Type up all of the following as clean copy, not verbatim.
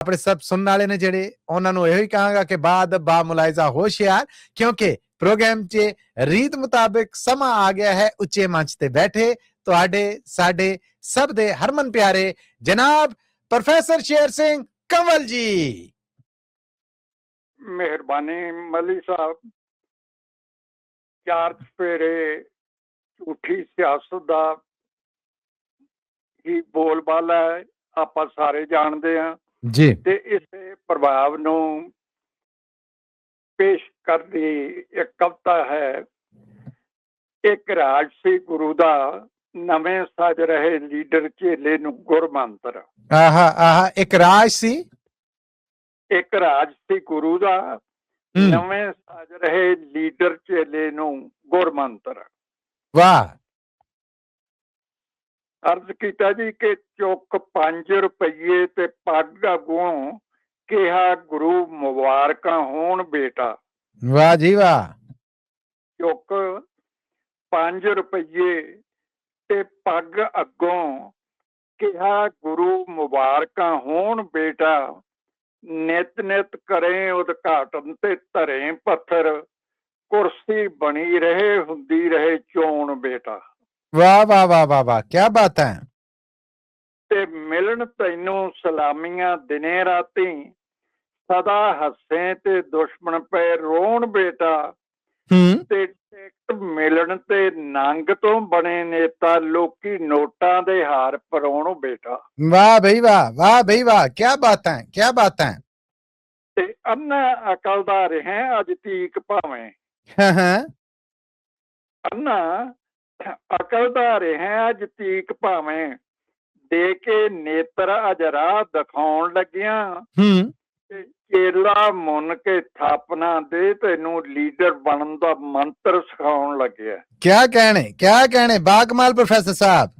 अपने सब सुनने वाले ने जेड़े उन्होंने यही कहांगा कि बाद बा मुलायजा होशियार, क्योंकि प्रोग्राम च रीत मुताबिक समा आ गया है उच्चे मंच ते बैठे तुहाडे साडे सब दे हरमन प्यारे जनाब प्रोफेसर शेर सिंह कंवल जी। मेहरबानी मली साहब। चार चफेरे झूठी सियासत का ही बोलबाला है, आप सारे जानते हैं जी। ते इस प्रभाव नू पेश करती एक कविता है। एक राजसी गुरु दा नवें सज रहे लीडर झेले नू गुरमंत्र। आहा आहा, एक राज सी, एक राजसी गुरु दा नवें सज रहे लीडर झेले नू गुरमंत्र। वाह। अर्ज किया जी कि चुक 5 रुपये ते पग अगों कहा गुरु मुबारक होण बेटा। वाह जी वाह। चुक 5 रुपये ते पग अगों कहा गुरु मुबारक होण बेटा। नित नित करें उद्घाटन ते धरे पत्थर, कुर्सी बनी रहे हुंदी रहे चोण बेटा। वाह वाह वाह वाह वाह, क्या बात है। ते मिलन तैनू सलामियां दिने राती, सदा हसे ते दुश्मन पे रोण बेटा। ते टिकट मिलन ते नंग तो बने नेता, लोकी नोटां दे हार परोण बेटा। वाह भाई वाह, वाह भाई वाह, क्या बात है, क्या बात है। ते अन्ना अकल दा रहें अज तीक भावें। अन्ना अकल दा रहें अज तीक भावें, दे के नेत्र अज राह दिखाउण लगिया। चेला मुन के थापना दे तेनू लीडर बनन दा मंत्र सिखाउण लग्या। क्या कहने बाकमाल प्रोफेसर साहब।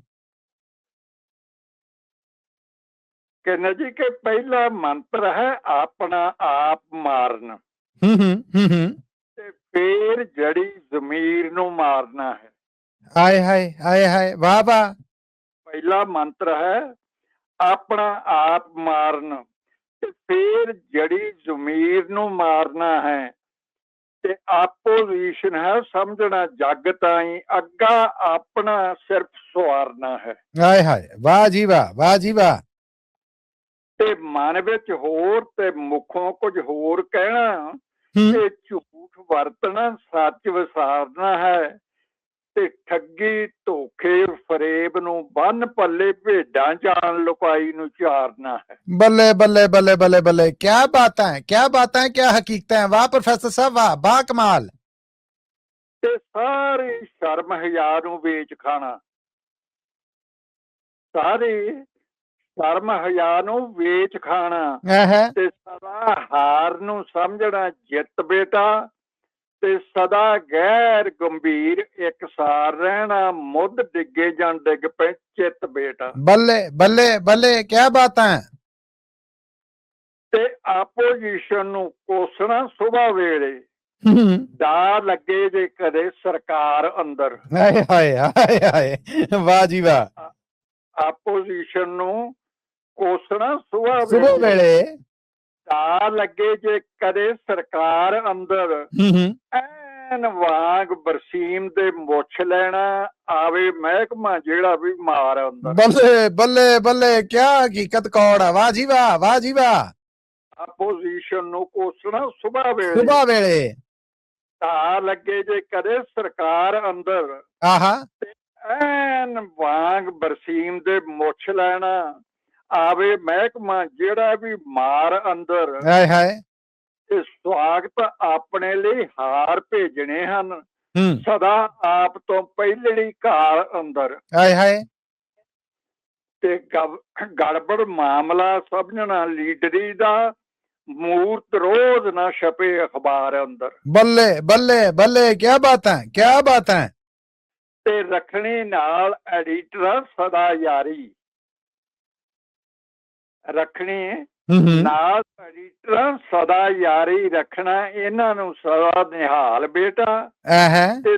कहना जी के पहला मंत्र है अपना आप मारन, ते फिर जड़ी जमीर नू मारना है। आए हाय आए हाय, वाह वाह। पहला मंत्र है अपना आप मारन, ते फिर जड़ी जमीर नू मारना है। ते आपोजिशन है समझना जग ताई, अग्गा अपना सिर्फ सवारना है। आए हाय, वाह जी वाह, वाह जी वाह। ते मन विच होर ते मुखों कुछ होर कहना, ते झूठ वरतना सच विसारना है। ते ठगी धोखे फरेब नू बन पल्ले, भेडां जान लुकाई नू चारना है। बल्ले बल्ले बल्ले बल्ले बल्ले, क्या बात है, क्या बात है, क्या हकीकत है। वाह प्रोफेसर साहब वाह, बा कमाल। ते सारी शर्म हया नू बेच खाना, सारी शर्म हया नू वेच खाना। ते सदा हार नू समझना जित बेटा, ते सदा गैर गंभीर एक सार रहना, मुद डिगे जां डिग पे चित बेटा। बल्ले बल्ले बल्ले, क्या बात है। ते आपोजिशन नू कोसना सुबह वेले, डा लगे जे कदे सरकार अंदर। हाय हाय हाय हाय, वाह जी वाह। आपोजिशन नू कोसना सुबह वेले, डा लगे जे कदे सरकार अंदर। ਐਨ ਵਾਂਗ ਬਰਸੀਮ ਦੇ ਮੁੱਛ ਲੈਣਾ, ਆਵੇ ਮਹਿਕਮਾ ਜਿਹੜਾ ਵੀ ਮਾਰ ਅੰਦਰ। ਬੱਲੇ ਬੱਲੇ ਬੱਲੇ, क्या हकीकत कौड़ है, वाह जी वाह, वाह जी वाह। ਆਪੋਜੀਸ਼ਨ ਨੂੰ ਕੋਸਣਾ ਸੁਬਹ ਵੇਲੇ ਤਾਂ ਲੱਗੇ ਜੇ ਕਦੇ ਸਰਕਾਰ ਅੰਦਰ। ਆਹਾ, ਐਨ ਵਾਂਗ ਬਰਸੀਮ ਦੇ ਮੁੱਛ ਲੈਣਾ, ਆਵੇ ਮਹਿਕਮਾ ਜਿਹੜਾ ਵੀ ਮਾਰ ਅੰਦਰ। ਹਾਏ ਹਾਏ। ਤੇ ਸਵਾਗਤ ਆਪਣੇ ਲਈ ਹਾਰ ਭੇਜਣੇ ਹਨ, ਸਦਾ ਆਪ ਤੋਂ ਪਹਿਲੜੀ ਘਾਲ ਅੰਦਰ। ਹਾਏ ਹਾਏ। ਤੇ ਗੜਬੜ ਮਾਮਲਾ ਸਮਝਣਾ ਲੀਡਰੀ ਦਾ, ਮੂਰਤ ਰੋਜ਼ ਨਾ ਛਪੇ ਅਖਬਾਰ ਅੰਦਰ। ਬੱਲੇ ਬੱਲੇ ਬੱਲੇ, क्या बात है, क्या बात है। ਤੇ ਰੱਖਣੀ ਨਾਲ ਐਡੀਟਰ ਸਦਾ ਯਾਰੀ, ਰੱਖਣੀ ਨਾਲ ਐਡੀਟਰ ਸਦਾ ਯਾਰੀ ਰੱਖਣਾ, ਇਹਨਾਂ ਨੂੰ ਸਦਾ ਨਿਹਾਲ ਬੇਟਾ। ਤੇ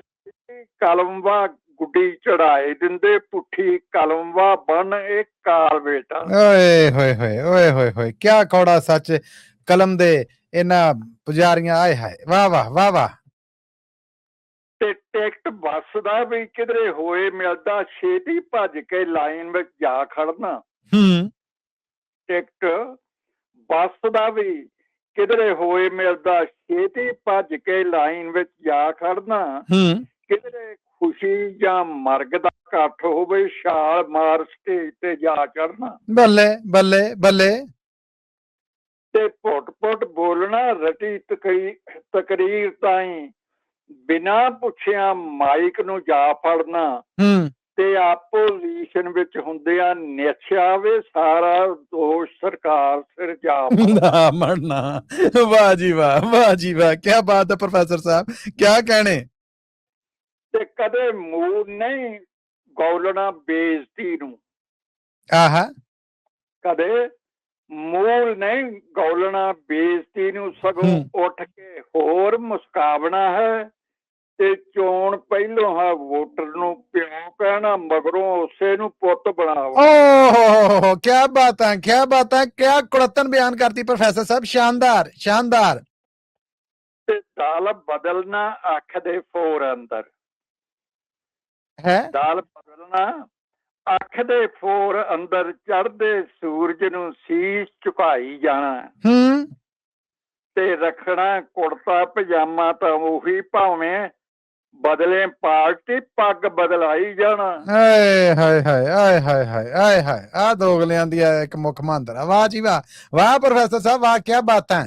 ਕਲਮ ਵਾ ਗੁੱਡੀ ਚੜਾਏ ਦਿੰਦੇ, ਪੁੱਠੀ ਕਲਮਵਾ ਬਨ ਇਹ ਕਾਲ ਬੇਟਾ। ਓਏ ਹੋਏ ਹੋਏ ਓਏ ਹੋਏ ਹੋਏ, ਕਿਆ ਕੌੜਾ ਸੱਚ ਕਲਮ ਦੇ ਇਹਨਾਂ ਪੁਜਾਰੀਆਂ, ਆਏ ਹਾਏ, ਵਾਹ ਵਾਹ ਵਾਹ ਵਾਹ। ਤੇ ਟਿਕਟ ਬੱਸ ਦਾ ਵੀ ਕਿਧਰੇ ਹੋਏ ਮਿਲਦਾ, ਛੇਤੀ ਭੱਜ ਕੇ ਲਾਈਨ ਵਿੱਚ ਜਾ ਖੜਨਾ। ਟਿਕਟ ਬੱਸ ਦਾ ਵੀ ਕਿਧਰੇ ਹੋਏ ਮਿਲਦਾ, ਛੇਤੀ ਭੱਜ ਕੇ ਲਾਈਨ ਵਿੱਚ ਜਾ ਖੜਨਾ। ਕਿਧਰੇ ਖੁਸ਼ੀ ਜਾਂ ਮਰਗ ਦਾ ਇਕੱਠ ਹੋਵੇ, ਛਾਲ ਮਾਰ ਸਟੇਜ ਤੇ ਜਾ ਚੜਨਾ। ਬੱਲੇ ਬੱਲੇ ਬੱਲੇ। ਤੇ ਪੁੱਟ ਪੁੱਟ ਬੋਲਣਾ ਰਟੀ ਤਕਰੀਰ ਤਾਈਂ, ਬਿਨਾਂ ਪੁੱਛਿਆ ਮਾਈਕ ਨੂੰ ਜਾ ਫੜਨਾ। ਤੇ ਆਪੋਜੀਸ਼ਨ ਵਿੱਚ ਹੁੰਦਿਆਂ ਨਿਛਿਆ ਵੇ, ਸਾਰਾ ਦੋਸ਼ ਸਰਕਾਰ ਸਿਰ ਜਾ ਮਰਨਾ। ਵਾਹ ਜੀ ਵਾਹ, ਵਾਹ ਜੀ ਵਾਹ, ਕਿਆ ਬਾਤ ਹੈ ਪ੍ਰੋਫੈਸਰ ਸਾਹਿਬ, ਕਿਆ ਕਹਿਣੇ। ਤੇ ਕਦੇ ਮੂਡ ਨਹੀਂ ਗੌਲਣਾ ਬੇਇੱਜ਼ਤੀ ਨੂੰ, ਆਹਾ, ਕਦੇ ਮੂਲ ਨਹੀਂ ਗੌਲਣਾ ਬੇਇੱਜ਼ਤੀ ਨੂੰ, ਸਗੋਂ ਉੱਠ ਕੇ ਹੋਰ ਮੁਸਕਾਵਣਾ ਹੈ। ਤੇ ਚੋਣ ਪਹਿਲੋਂ ਹੈ ਵੋਟਰ ਨੂੰ ਪਿਓ ਕਹਿਣਾ, ਮਗਰੋਂ ਉਸੇ ਨੂੰ ਪੁੱਤ ਬਣਾਓ। ਓਹ ਕਿਆ ਬਾਤਾਂ, ਕਿਆ ਬਾਤਾਂ, ਕਿਆ ਕੁੜੱਤਨ ਬਿਆਨ ਕਰਤੀ ਪ੍ਰੋਫੈਸਰ ਸਾਹਿਬ, ਸ਼ਾਨਦਾਰ ਸ਼ਾਨਦਾਰ। ਤੇ ਦਾਲ ਬਦਲਣਾ ਅੱਖ ਦੇ ਫੋਰ ਅੰਦਰ ਹੈ, ਦਾਲ ਬਦਲਣਾ ਅੱਖ ਦੇ ਫੋਰ ਅੰਦਰ, ਚੜ੍ਹਦੇ ਸੂਰਜ ਨੂੰ ਸੀਸ ਝੁਕਾਈ ਜਾਣਾ। ਤੇ ਰੱਖਣਾ ਕੁੜਤਾ ਪਜਾਮਾ ਤਾਂ ਉਹੀ, ਭਾਵੇਂ ਬਦਲੇ ਪਾਰਟੀ, ਪੱਗ ਬਦਲਾਈ ਜਾਣਾ। ਹਾਏ ਹਾਏ ਹਾਏ ਆਏ ਹਾਏ ਹਾਏ ਆਏ ਹਾਏ, ਆ ਦੋਗਲਿਆਂ ਦੀ ਇੱਕ ਮੁੱਖ ਮੰਤਰ ਆ। ਵਾਹ ਜੀ ਵਾਹ, ਵਾਹ ਪ੍ਰੋਫੈਸਰ ਸਾਹਿਬ, ਵਾਹ ਕਿਆ ਬਾਤਾਂ।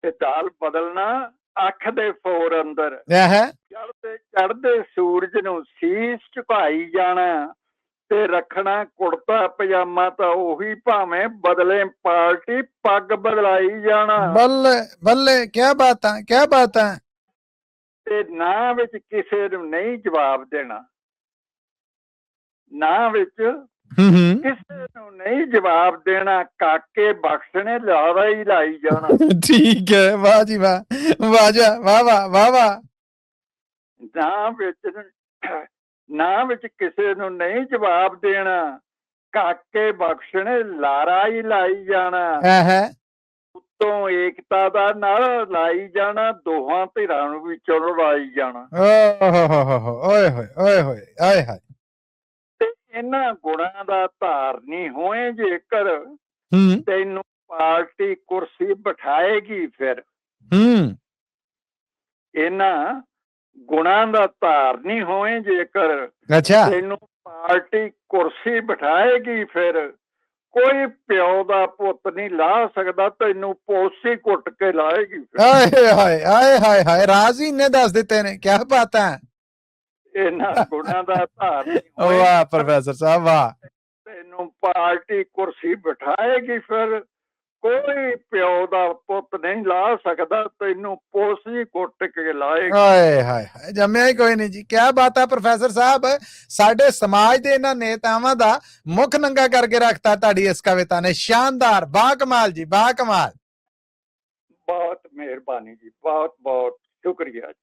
ਤੇ ਦਾਲ ਬਦਲਣਾ ਅੱਖ ਦੇ ਫੋਰ ਅੰਦਰ, ਚੜ੍ਹਦੇ ਸੂਰਜ ਨੂੰ ਸੀਸ ਝੁਕਾਈ ਜਾਣਾ। ਤੇ ਰੱਖਣਾ ਕੁੜਤਾ ਪਜਾਮਾ ਤਾਂ ਉਹੀ, ਭਾਵੇਂ ਬਦਲੇ ਪਾਰਟੀ, ਪੱਗ ਬਦਲਾਈ ਜਾਣਾ। ਬੱਲੇ ਬੱਲੇ, ਕਿਆ ਬਾਤਾਂ ਕਿਆ ਬਾਤਾਂ। ਤੇ ਨਾਂ ਵਿੱਚ ਕਿਸੇ ਨੂੰ ਨਹੀਂ ਜਵਾਬ ਦੇਣਾ, ਨਾਂ ਵਿੱਚ ਕਿਸੇ ਨੂੰ ਨਹੀਂ ਜਵਾਬ ਦੇਣਾ, ਕਾਕੇ ਬਖਸ਼ ਨੇ ਲਾਰਾ ਹੀ ਲਾਈ ਜਾਣਾ। ਠੀਕ ਹੈ, ਵਾਹ ਜੀ ਵਾਹ, ਵਾਹ ਜਾ ਵਾਹ ਵਾਹ ਵਾਹ ਵਾਹ। ਨਾਂ ਵਿੱਚ ਕਿਸੇ ਨੂੰ ਨਹੀਂ ਜਵਾਬ ਦੇਣਾ, ਕਾਕੇ ਬਖਸ਼ ਨੇ ਲਾਰਾ ਹੀ ਲਾਈ ਜਾਣਾ। ਉੱਤੋਂ ਏਕਤਾ ਦਾ ਨਾਰਾ ਲਾਈ ਜਾਣਾ, ਦੋਹਾਂ ਧਿਰਾਂ ਨੂੰ ਵੀ ਚੁਣਵਾਈ ਜਾਣਾ। ਓਏ ਹੋਏ ਓਏ ਹੋਏ ਆਏ ਹਾਏ। ਤੇ ਇਹਨਾਂ ਗੁਣਾਂ ਦਾ ਧਾਰਨੀ ਹੋਏ ਜੇਕਰ, ਤੈਨੂੰ ਪਾਰਟੀ ਕੁਰਸੀ ਬਿਠਾਏਗੀ ਫਿਰ। ਇਹਨਾਂ ਗੁਣਾਂ ਦਾ ਧਾਰਨੀ ਹੋਏ ਜੇਕਰ, ਤੈਨੂੰ ਪਾਰਟੀ ਕੁਰਸੀ ਬਿਠਾਏਗੀ ਫਿਰ। ਕੋਈ ਪਿਓ ਦਾ ਪੁੱਤ ਨਹੀਂ ਲਾ ਸਕਦਾ, ਤੈਨੂੰ ਪੋਸੀ ਕੁੱਟ ਕੇ ਲਾਏਗੀ। ਆਏ ਹਾਏ ਆਏ ਹਾਏ ਹਾਏ, ਰਾਜ਼ ਹੀ ਇੰਨੇ ਦੱਸ ਦਿੱਤੇ ਨੇ, ਕਿਆ ਬਾਤਾਂ। ਇਹਨਾਂ ਗੁਣਾਂ ਦਾ ਧਾਰਨੀ, ਵਾਹ ਪ੍ਰੋਫੈਸਰ ਸਾਹਿਬ ਵਾਹ। ਤੈਨੂੰ ਪਾਰਟੀ ਕੁਰਸੀ ਬਿਠਾਏਗੀ ਫਿਰ। ਕੋਈ ਪਿਓ ਦਾ ਪੁੱਤ ਨਹੀਂ ਲਾ ਸਕਦਾ, ਤੈਨੂੰ ਪੋਸੀ ਕੁੱਟ ਕੇ ਲਾਏਗੀ। ਹਾਏ ਹਾਏ ਹਾਏ, ਜੰਮਿਆ ਹੀ ਕੋਈ ਨਹੀਂ ਜੀ, ਕਿਆ ਬਾਤ ਹੈ ਪ੍ਰੋਫੈਸਰ ਸਾਹਿਬ। ਸਾਡੇ ਸਮਾਜ ਦੇ ਇਹਨਾਂ ਨੇਤਾਵਾਂ ਦਾ ਮੁੱਖ ਨੰਗਾ ਕਰਕੇ ਰੱਖਤਾ ਤੁਹਾਡੀ ਇਸ ਕਵਿਤਾ ਨੇ, ਸ਼ਾਨਦਾਰ, ਬਾ ਕਮਾਲ ਜੀ, ਬਾ ਕਮਾਲ। ਬਹੁਤ ਮਿਹਰਬਾਨੀ ਜੀ, ਬਹੁਤ ਬਹੁਤ ਸ਼ੁਕਰੀਆ ਜੀ।